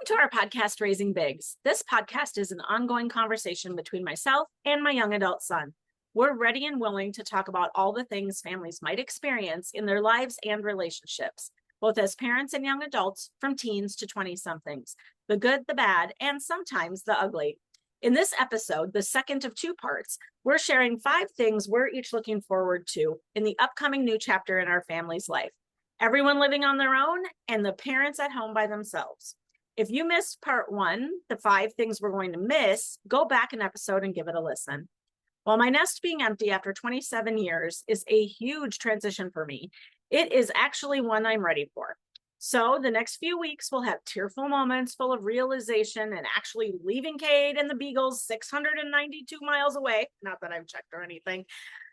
Welcome to our podcast, Raising Bigs. This podcast is an ongoing conversation between myself and my young adult son. We're ready and willing to talk about all the things families might experience in their lives and relationships, both as parents and young adults, from teens to 20-somethings, the good, the bad, and sometimes the ugly. In this episode, the second of two parts, we're sharing 5 things we're each looking forward to in the upcoming new chapter in our family's life. Everyone living on their own and the parents at home by themselves. If you missed part 1, the 5 things we're going to miss, go back an episode and give it a listen. While my nest being empty after 27 years is a huge transition for me, it is actually one I'm ready for. So the next few weeks will have tearful moments full of realization and actually leaving Cade and the Beagles 692 miles away, not that I've checked or anything,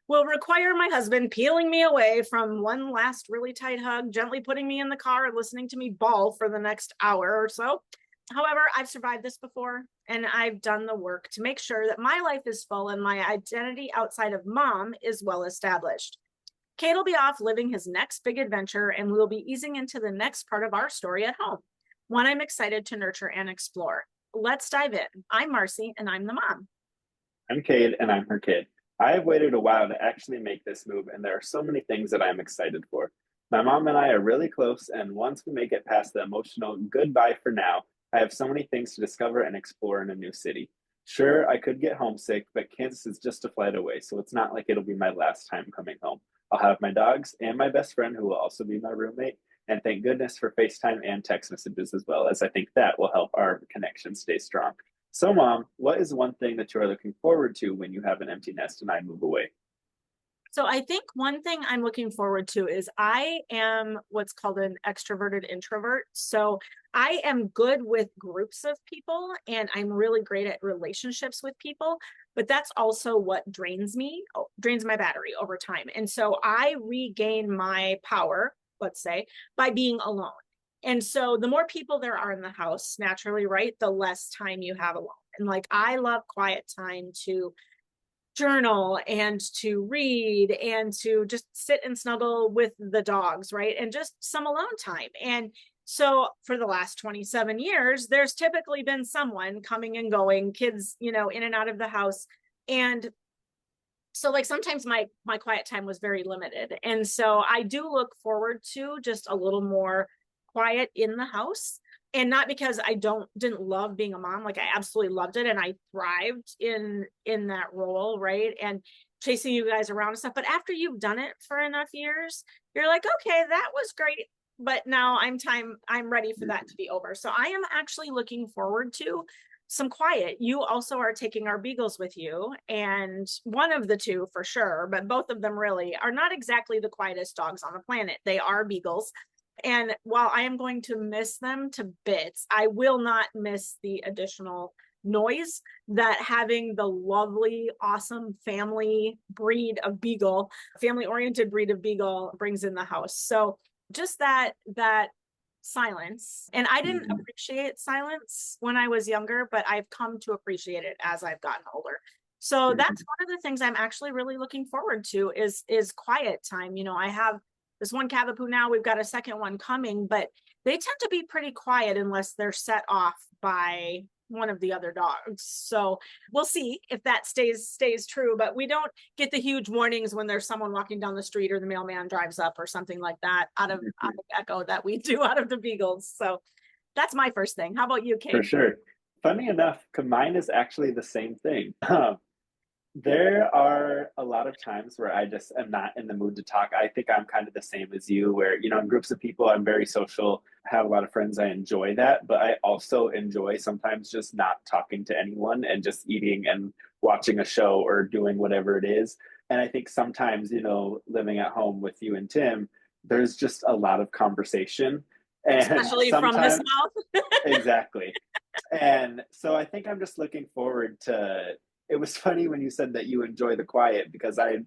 will require my husband peeling me away from one last really tight hug, gently putting me in the car and listening to me bawl for the next hour or so. However, I've survived this before, and I've done the work to make sure that my life is full and my identity outside of mom is well established. Kate will be off living his next big adventure, and we will be easing into the next part of our story at home, one I'm excited to nurture and explore. Let's dive in. I'm Marci, and I'm the mom. I'm Cade, and I'm her kid. I have waited a while to actually make this move, and there are so many things that I'm excited for. My mom and I are really close, and once we make it past the emotional goodbye for now, I have so many things to discover and explore in a new city. Sure, I could get homesick, but Kansas is just a flight away, so it's not like it'll be my last time coming home. I'll have my dogs and my best friend, who will also be my roommate, and thank goodness for FaceTime and text messages as well, as I think that will help our connection stay strong. So, Mom, what is one thing that you are looking forward to when you have an empty nest and I move away? So I think one thing I'm looking forward to is I am what's called an extroverted introvert. So I am good with groups of people and I'm really great at relationships with people, but that's also what drains my battery over time. And so I regain my power, let's say, by being alone. And so the more people there are in the house, naturally, right, the less time you have alone. And like, I love quiet time to journal and to read and to just sit and snuggle with the dogs, right? And just some alone time. And so for the last 27 years, there's typically been someone coming and going, kids, in and out of the house. And so like sometimes my quiet time was very limited. And so I do look forward to just a little more quiet in the house. And not because I didn't love being a mom. Like I absolutely loved it. And I thrived in that role. Right. And chasing you guys around and stuff. But after you've done it for enough years, you're like, okay, that was great. But now I'm ready for that to be over. So I am actually looking forward to some quiet. You also are taking our Beagles with you, and one of the two for sure, but both of them really are not exactly the quietest dogs on the planet. They are Beagles. And while I am going to miss them to bits, I will not miss the additional noise that having the lovely, awesome family-oriented breed of Beagle brings in the house. So just that silence. And I didn't appreciate silence when I was younger, but I've come to appreciate it as I've gotten older. So that's one of the things I'm actually really looking forward to is quiet time. I have this one Cavapoo now, we've got a second one coming, but they tend to be pretty quiet unless they're set off by one of the other dogs. So we'll see if that stays true, but we don't get the huge warnings when there's someone walking down the street or the mailman drives up or something like that out of Echo that we do out of the Beagles. So that's my first thing. How about you, Kate? For sure. Funny enough, mine is actually the same thing. There are a lot of times where I just am not in the mood to talk. I think I'm kind of the same as you, where, in groups of people, I'm very social, have a lot of friends. I enjoy that, but I also enjoy sometimes just not talking to anyone and just eating and watching a show or doing whatever it is. And I think sometimes, living at home with you and Tim, there's just a lot of conversation. And especially from this mouth. Exactly. And so I think I'm just looking forward to. It was funny when you said that you enjoy the quiet, because I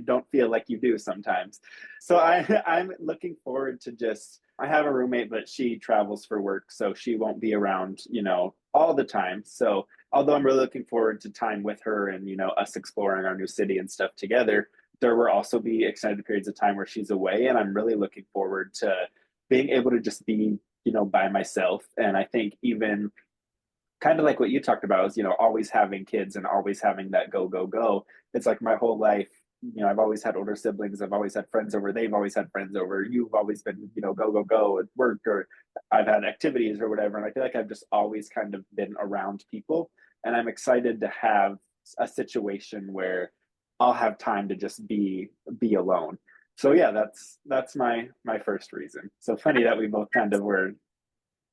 don't feel like you do sometimes. So I'm looking forward to I have a roommate, but she travels for work, so she won't be around, all the time. So although I'm really looking forward to time with her and, us exploring our new city and stuff together, there will also be extended periods of time where she's away. And I'm really looking forward to being able to just be by myself. And I think even kind of like what you talked about is, always having kids and always having that go, go, go. It's like my whole life, I've always had older siblings. I've always had friends over. They've always had friends over. You've always been, go, go, go at work, or I've had activities or whatever. And I feel like I've just always kind of been around people. And I'm excited to have a situation where I'll have time to just be alone. So yeah, that's my first reason. So funny that we both kind of were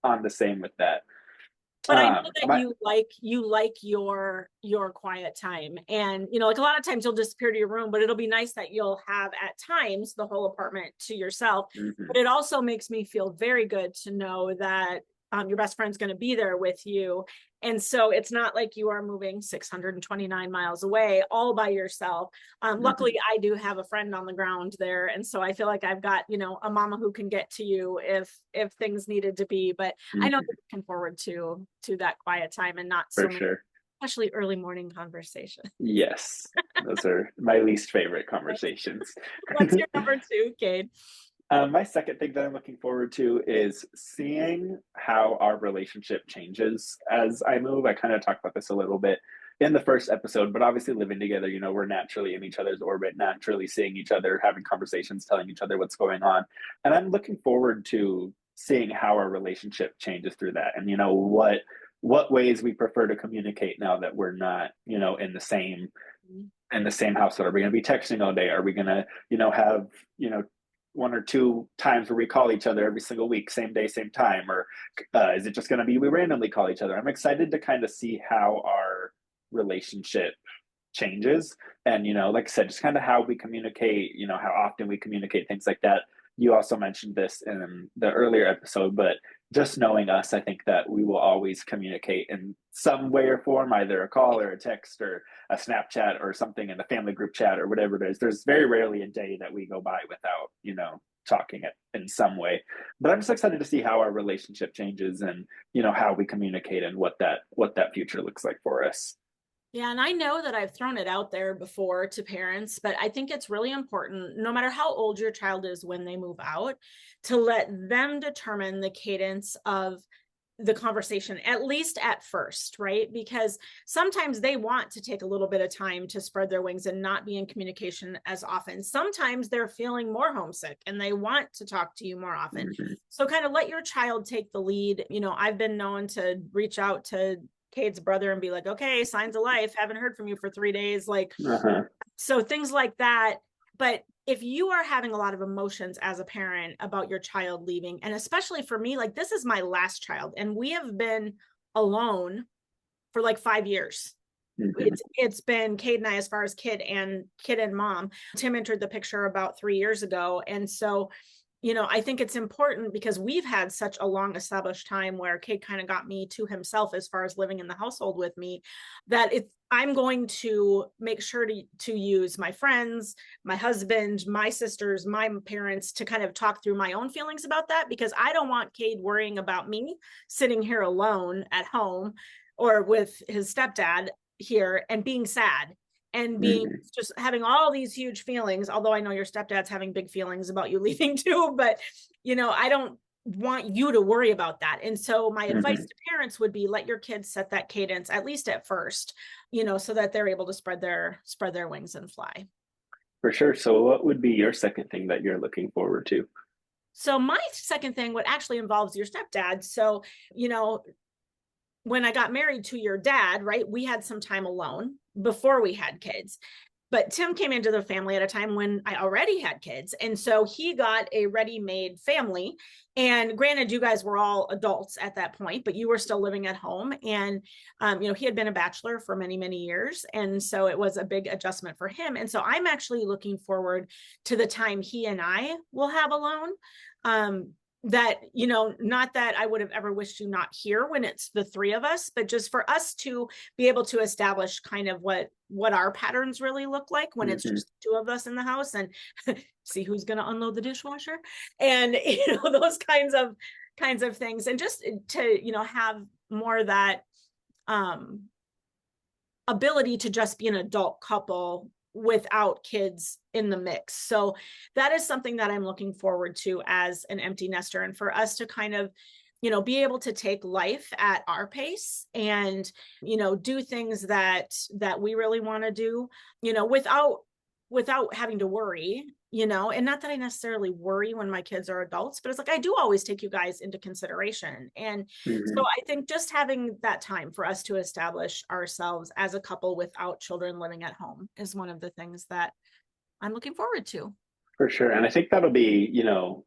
on the same with that. But I know that My you like your quiet time. And like a lot of times you'll disappear to your room, but it'll be nice that you'll have at times the whole apartment to yourself. mhm, But it also makes me feel very good to know that your best friend's going to be there with you. And so it's not like you are moving 629 miles away all by yourself. mhm, Luckily, I do have a friend on the ground there. And so I feel like I've got, a mama who can get to you if things needed to be. But I know mhm, they're looking forward to that quiet time and not so for many, sure. especially early morning conversation. Yes, those are my least favorite conversations. What's your number two, Kate? My second thing that I'm looking forward to is seeing how our relationship changes as I move. I kind of talked about this a little bit in the first episode, but obviously living together, we're naturally in each other's orbit, naturally seeing each other, having conversations, telling each other what's going on. And I'm looking forward to seeing how our relationship changes through that, and what ways we prefer to communicate now that we're not, in the same household. Are we going to be texting all day? Are we going to, have, one or two times where we call each other every single week, same day, same time? Or is it just going to be we randomly call each other? I'm excited to kind of see how our relationship changes. And, like I said, just kind of how we communicate, how often we communicate, things like that. You also mentioned this in the earlier episode, but just knowing us, I think that we will always communicate in some way or form, either a call or a text or a Snapchat or something in the family group chat or whatever it is. There's very rarely a day that we go by without, talking it in some way. But I'm just excited to see how our relationship changes and, how we communicate and what that future looks like for us. Yeah, and I know that I've thrown it out there before to parents, but I think it's really important, no matter how old your child is when they move out, to let them determine the cadence of the conversation, at least at first, right? Because sometimes they want to take a little bit of time to spread their wings and not be in communication as often. Sometimes they're feeling more homesick and they want to talk to you more often. Mm-hmm. So kind of let your child take the lead. I've been known to reach out to Cade's brother and be like, okay, signs of life, haven't heard from you for 3 days. Like, Uh-huh. so things like that. But if you are having a lot of emotions as a parent about your child leaving, and especially for me, like this is my last child, and we have been alone for like 5 years. Mm-hmm. It's been Cade and I as far as kid and mom. Tim entered the picture about 3 years ago. And so I think it's important because we've had such a long established time where Kate kind of got me to himself as far as living in the household with me, that I'm going to make sure to use my friends, my husband, my sisters, my parents to kind of talk through my own feelings about that, because I don't want Cade worrying about me sitting here alone at home or with his stepdad here and being sad and being Mm-hmm. just having all these huge feelings, although I know your stepdad's having big feelings about you leaving too, but I don't want you to worry about that. And so my advice Mm-hmm. to parents would be let your kids set that cadence, at least at first, so that they're able to spread their wings and fly. For sure. So what would be your second thing that you're looking forward to? So my second thing would actually involves your stepdad. So, when I got married to your dad, right, we had some time alone before we had kids. But Tim came into the family at a time when I already had kids. And so he got a ready-made family. And granted, you guys were all adults at that point, but you were still living at home. And, he had been a bachelor for many, many years. And so it was a big adjustment for him. And so I'm actually looking forward to the time he and I will have alone. That, not that I would have ever wished you not here when it's the three of us, but just for us to be able to establish kind of what our patterns really look like when it's Mm-hmm. just two of us in the house, and see who's going to unload the dishwasher and those kinds of things, and just to have more of that um ability to just be an adult couple without kids in the mix. So that is something that I'm looking forward to as an empty nester, and for us to kind of be able to take life at our pace and, do things that we really want to do, without having to worry, and not that I necessarily worry when my kids are adults, but it's like, I do always take you guys into consideration. And so Hmm. I think just having that time for us to establish ourselves as a couple without children living at home is one of the things that I'm looking forward to. For sure. And I think that'll be,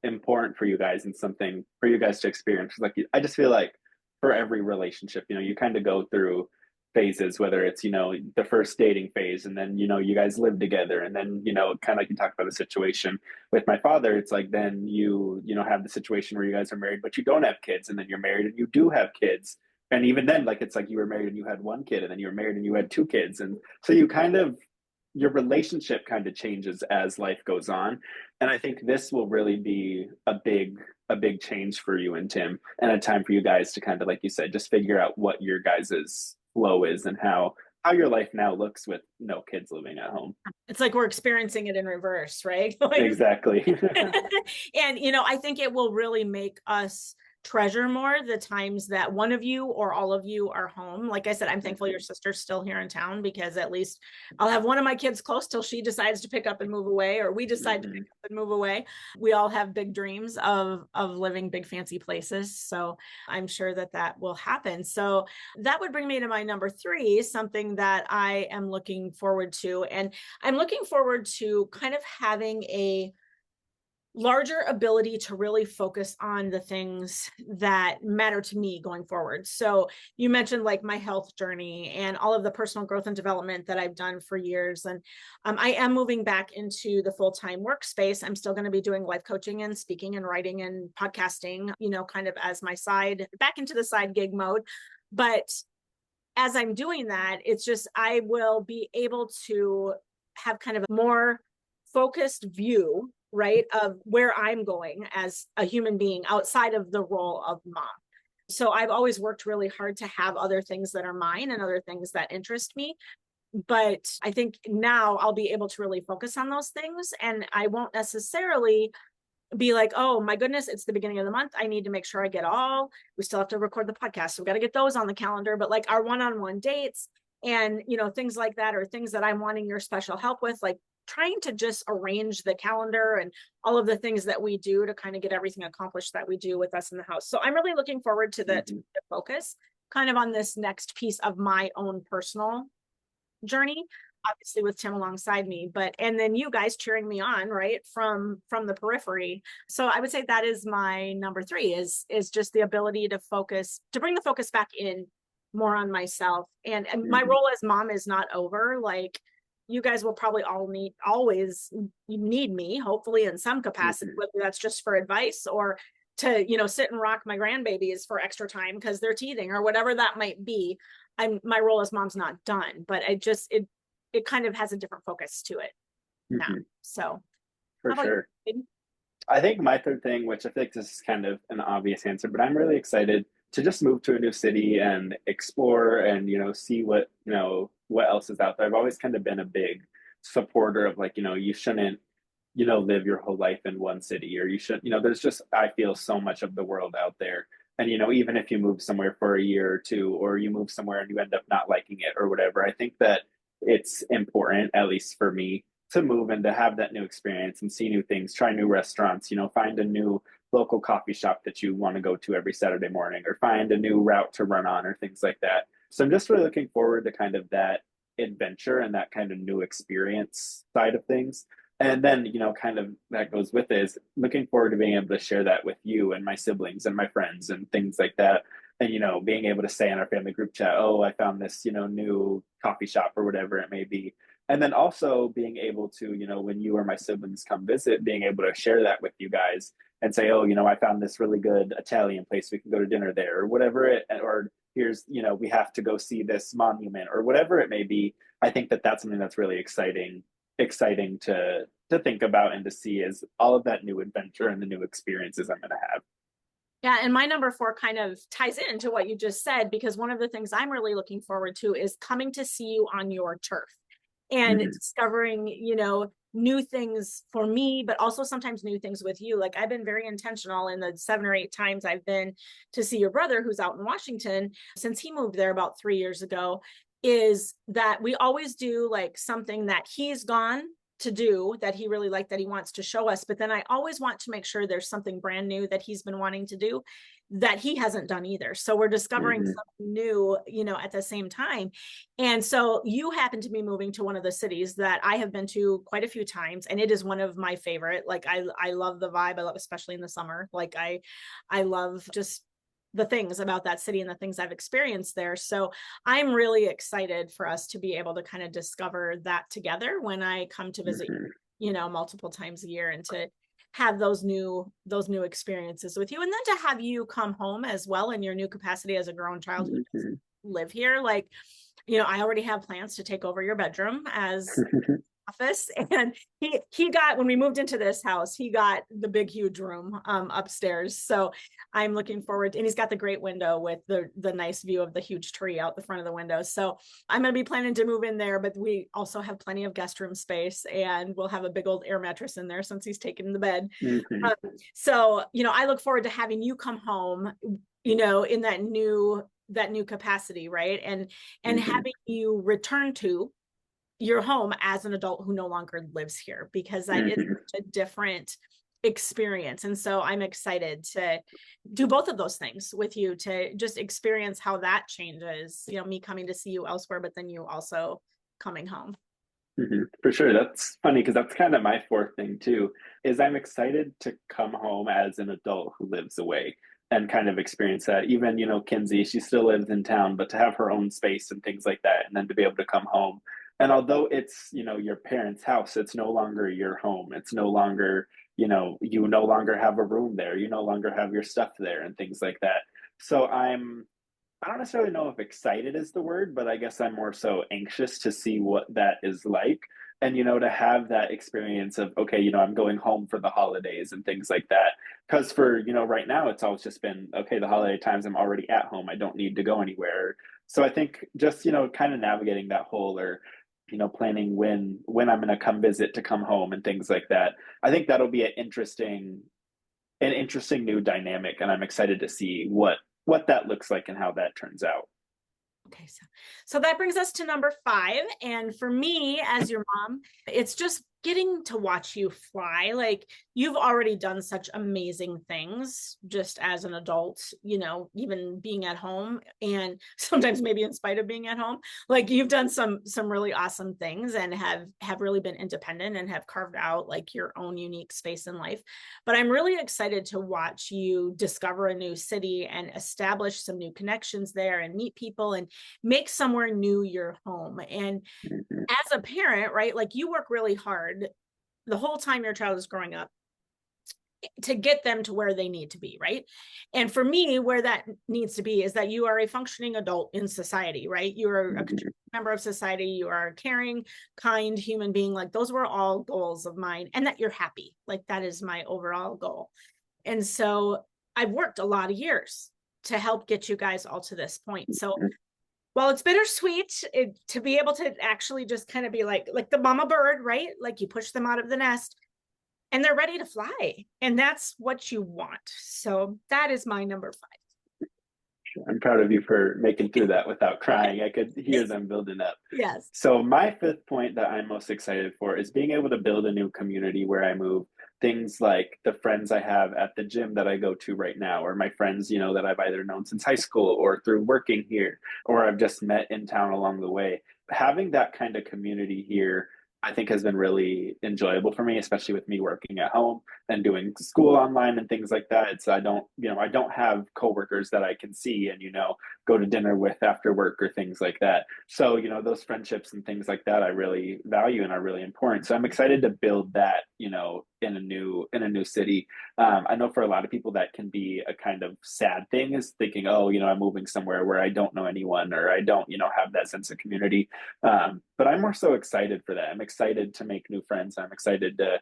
important for you guys and something for you guys to experience. Like, I just feel like for every relationship, you kind of go through phases, whether it's, the first dating phase and then, you guys live together. And then, kind of like you talked about the situation with my father, it's like then you have the situation where you guys are married, but you don't have kids. And then you're married and you do have kids. And even then, like, it's like you were married and you had one kid, and then you were married and you had two kids. And so your relationship kind of changes as life goes on. And I think this will really be a big change for you and Tim, and a time for you guys to kind of, like you said, just figure out what your guys's flow is and how your life now looks with no kids living at home. It's like we're experiencing it in reverse, right? Like, Exactly. and I think it will really make us treasure more the times that one of you or all of you are home. Like I said, I'm thankful your sister's still here in town, because at least I'll have one of my kids close till she decides to pick up and move away, or we decide to pick Mhm. up and move away. We all have big dreams of living big fancy places, so I'm sure that will happen. So that would bring me to my number 3, something that I am looking forward to. And I'm looking forward to kind of having a larger ability to really focus on the things that matter to me going forward. So you mentioned like my health journey and all of the personal growth and development that I've done for years. And I am moving back into the full-time workspace. I'm still going to be doing life coaching and speaking and writing and podcasting, kind of as my back into the side gig mode. But as I'm doing that, it's just, I will be able to have kind of a more focused view, right, of where I'm going as a human being outside of the role of mom. So I've always worked really hard to have other things that are mine and other things that interest me. But I think now I'll be able to really focus on those things, and I won't necessarily be like, oh my goodness, it's the beginning of the month, I need to make sure I get we still have to record the podcast, so we got to get those on the calendar. But like our one-on-one dates and things like that, or things that I'm wanting your special help with, like trying to just arrange the calendar and all of the things that we do to kind of get everything accomplished that we do with us in the house. So I'm really looking forward to the focus kind of on this next piece of my own personal journey, obviously with Tim alongside me, and then you guys cheering me on, right, from the periphery. So I would say that is my number 3, is just the ability to bring the focus back in more on myself. And my Mhm. role as mom is not over. Like, you guys will probably always need me, hopefully in some capacity, Mhm. whether that's just for advice or to, sit and rock my grandbabies for extra time because they're teething or whatever that might be. My role as mom's not done, but it kind of has a different focus to it now. Mhm. So For how about sure. you? I think my third thing, which I think this is kind of an obvious answer, but I'm really excited to just move to a new city and explore and, see what else is out there. I've always kind of been a big supporter of, like, you shouldn't, live your whole life in one city, or you should, there's just, I feel so much of the world out there. And, even if you move somewhere for a year or two, or you move somewhere and you end up not liking it or whatever, I think that it's important, at least for me, to move and to have that new experience and see new things, try new restaurants, find a new local coffee shop that you want to go to every Saturday morning, or find a new route to run on, or things like that. So I'm just really looking forward to kind of that adventure and that kind of new experience side of things. And then, kind of that goes with it, is looking forward to being able to share that with you and my siblings and my friends and things like that. And, being able to say in our family group chat, oh, I found this, new coffee shop or whatever it may be. And then also being able to, when you or my siblings come visit, being able to share that with you guys and say, oh, I found this really good Italian place, we can go to dinner there, or whatever or here's, we have to go see this monument, or whatever it may be. I think that that's something that's really exciting to think about and to see, is all of that new adventure and the new experiences I'm going to have. Yeah, and my number 4 kind of ties into what you just said, because one of the things I'm really looking forward to is coming to see you on your turf and Mm-hmm. discovering, new things for me, but also sometimes new things with you. Like I've been very intentional in the 7 or 8 times I've been to see your brother who's out in Washington since he moved there about 3 years ago, is that we always do like something that he's gone to do that he really liked, that he wants to show us. But then I always want to make sure there's something brand new that he's been wanting to do that he hasn't done either. So we're discovering something new, at the same time. And so you happen to be moving to one of the cities that I have been to quite a few times, and it is one of my favorite. Like I love the vibe. I love, especially in the summer. Like I love just the things about that city and the things I've experienced there. So I'm really excited for us to be able to kind of discover that together when I come to visit, multiple times a year, and to have those new experiences with you. And then to have you come home as well in your new capacity as a grown child who doesn't live here. Like, I already have plans to take over your bedroom as office. And he got, when we moved into this house, he got the big huge room upstairs. So I'm looking forward to, and he's got the great window with the nice view of the huge tree out the front of the window. So I'm going to be planning to move in there, but we also have plenty of guest room space, and we'll have a big old air mattress in there since he's taken the bed. So I look forward to having you come home in that new capacity, right? And having you return to your home as an adult who no longer lives here, because that is a different experience. And so I'm excited to do both of those things with you, to just experience how that changes, me coming to see you elsewhere, but then you also coming home. For sure. That's funny because that's kind of my fourth thing too, is I'm excited to come home as an adult who lives away and kind of experience that. Even, Kinsey, she still lives in town, but to have her own space and things like that, and then to be able to come home. And although it's, your parents' house, it's no longer your home. It's no longer, you no longer have a room there. You no longer have your stuff there and things like that. So I don't necessarily know if excited is the word, but I guess I'm more so anxious to see what that is like. And, to have that experience of, okay, I'm going home for the holidays and things like that. Because for, right now, it's always just been, okay, the holiday times, I'm already at home. I don't need to go anywhere. So I think just, kind of navigating that whole, or, planning when I'm going to come visit to come home and things like that. I think that'll be an interesting new dynamic. And I'm excited to see what that looks like and how that turns out. Okay, so that brings us to number 5. And for me, as your mom, it's just getting to watch you fly. Like, you've already done such amazing things just as an adult, even being at home, and sometimes maybe in spite of being at home. Like, you've done some really awesome things, and have really been independent and have carved out like your own unique space in life. But I'm really excited to watch you discover a new city and establish some new connections there, and meet people and make somewhere new your home. And as a parent, right, like, you work really hard the whole time your child is growing up to get them to where they need to be, right? And for me, where that needs to be is that you are a functioning adult in society, right? You are a member of society. You are a caring, kind human being. Like, those were all goals of mine, and that you're happy. Like, that is my overall goal. And so I've worked a lot of years to help get you guys all to this point. So while it's bittersweet to be able to actually just kind of be like the mama bird, right? Like, you push them out of the nest and they're ready to fly. And that's what you want. So that is my number 5. I'm proud of you for making through that without crying. I could hear them building up. Yes. So my 5th point that I'm most excited for is being able to build a new community where I move. Things like the friends I have at the gym that I go to right now, or my friends, that I've either known since high school or through working here, or I've just met in town along the way. Having that kind of community here, I think, has been really enjoyable for me, especially with me working at home and doing school online and things like that. It's, I don't have coworkers that I can see and, go to dinner with after work or things like that. So, those friendships and things like that, I really value and are really important. So I'm excited to build that, in a new city. I know for a lot of people that can be a kind of sad thing, is thinking, oh, I'm moving somewhere where I don't know anyone, or I don't, have that sense of community. But I'm more so excited for that. I'm excited to make new friends. I'm excited to,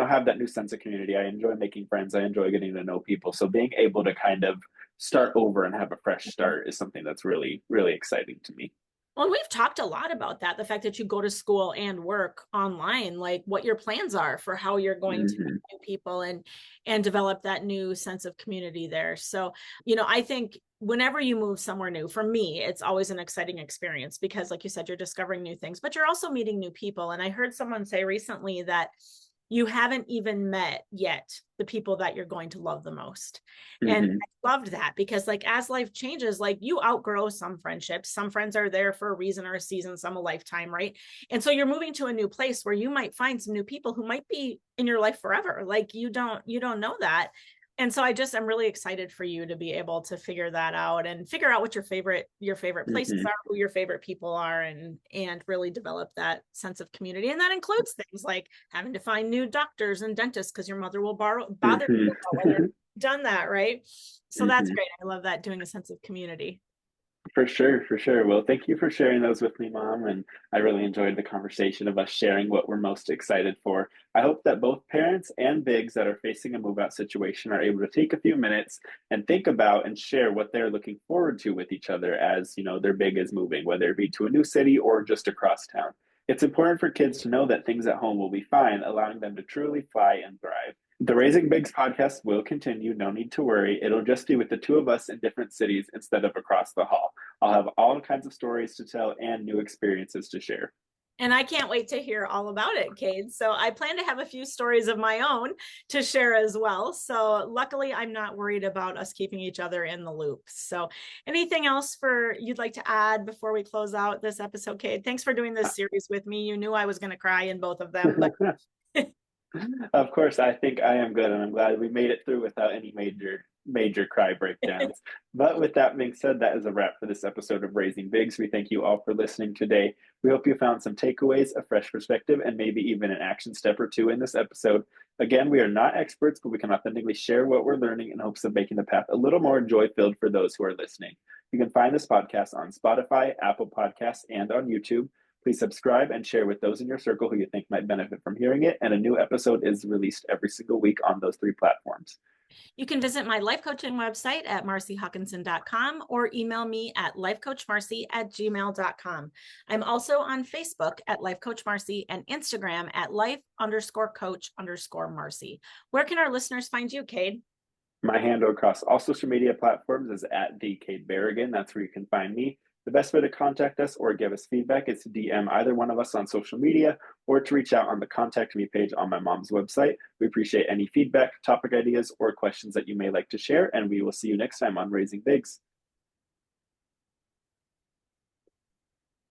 have that new sense of community. I enjoy making friends. I enjoy getting to know people. So being able to kind of start over and have a fresh start is something that's really, really exciting to me. Well, we've talked a lot about that, the fact that you go to school and work online, like what your plans are for how you're going to meet Hmm. new people and develop that new sense of community there. So, I think whenever you move somewhere new, for me, it's always an exciting experience because like you said, you're discovering new things, but you're also meeting new people. And I heard someone say recently that you haven't even met yet the people that you're going to love the most. And Hmm. I loved that because like as life changes, like you outgrow some friendships. Some friends are there for a reason or a season, some a lifetime, right? And so you're moving to a new place where you might find some new people who might be in your life forever. Like you don't know that. And so I'm really excited for you to be able to figure that out and figure out what your favorite places Hmm. are, who your favorite people are, and really develop that sense of community. And that includes things like having to find new doctors and dentists because your mother will bother Hmm. you about whether you've done that, right? So that's Hmm. great. I love that, doing a sense of community. For sure, for sure. Well, thank you for sharing those with me, Mom. And I really enjoyed the conversation of us sharing what we're most excited for. I hope that both parents and bigs that are facing a move out situation are able to take a few minutes and think about and share what they're looking forward to with each other as, their big is moving, whether it be to a new city or just across town. It's important for kids to know that things at home will be fine, allowing them to truly fly and thrive. The Raising Bigs podcast will continue. No need to worry. It'll just be with the two of us in different cities instead of across the hall. I'll have all kinds of stories to tell and new experiences to share. And I can't wait to hear all about it, Cade. So I plan to have a few stories of my own to share as well. So luckily, I'm not worried about us keeping each other in the loop. So anything else you'd like to add before we close out this episode, Cade? Thanks for doing this series with me. You knew I was going to cry in both of them, but Of course, I think I am good, and I'm glad we made it through without any major cry breakdowns. But with that being said, that is a wrap for this episode of Raising Bigs. We thank you all for listening today. We hope you found some takeaways, a fresh perspective, and maybe even an action step or two in this episode. Again, we are not experts, but we can authentically share what we're learning in hopes of making the path a little more joy-filled for those who are listening. You can find this podcast on Spotify, Apple Podcasts, and on YouTube. Please subscribe and share with those in your circle who you think might benefit from hearing it. And a new episode is released every single week on those three platforms. you can visit my life coaching website at marcihawkinson.com or email me at lifecoachmarci@gmail.com. I'm also on Facebook at Life Coach Marci and Instagram at life_coach_Marci. Where can our listeners find you, Cade? My handle across all social media platforms is at @DKBarrigan. That's where you can find me. The best way to contact us or give us feedback is to DM either one of us on social media or to reach out on the contact me page on my mom's website. We appreciate any feedback, topic ideas, or questions that you may like to share, and we will see you next time on Raising Bigs.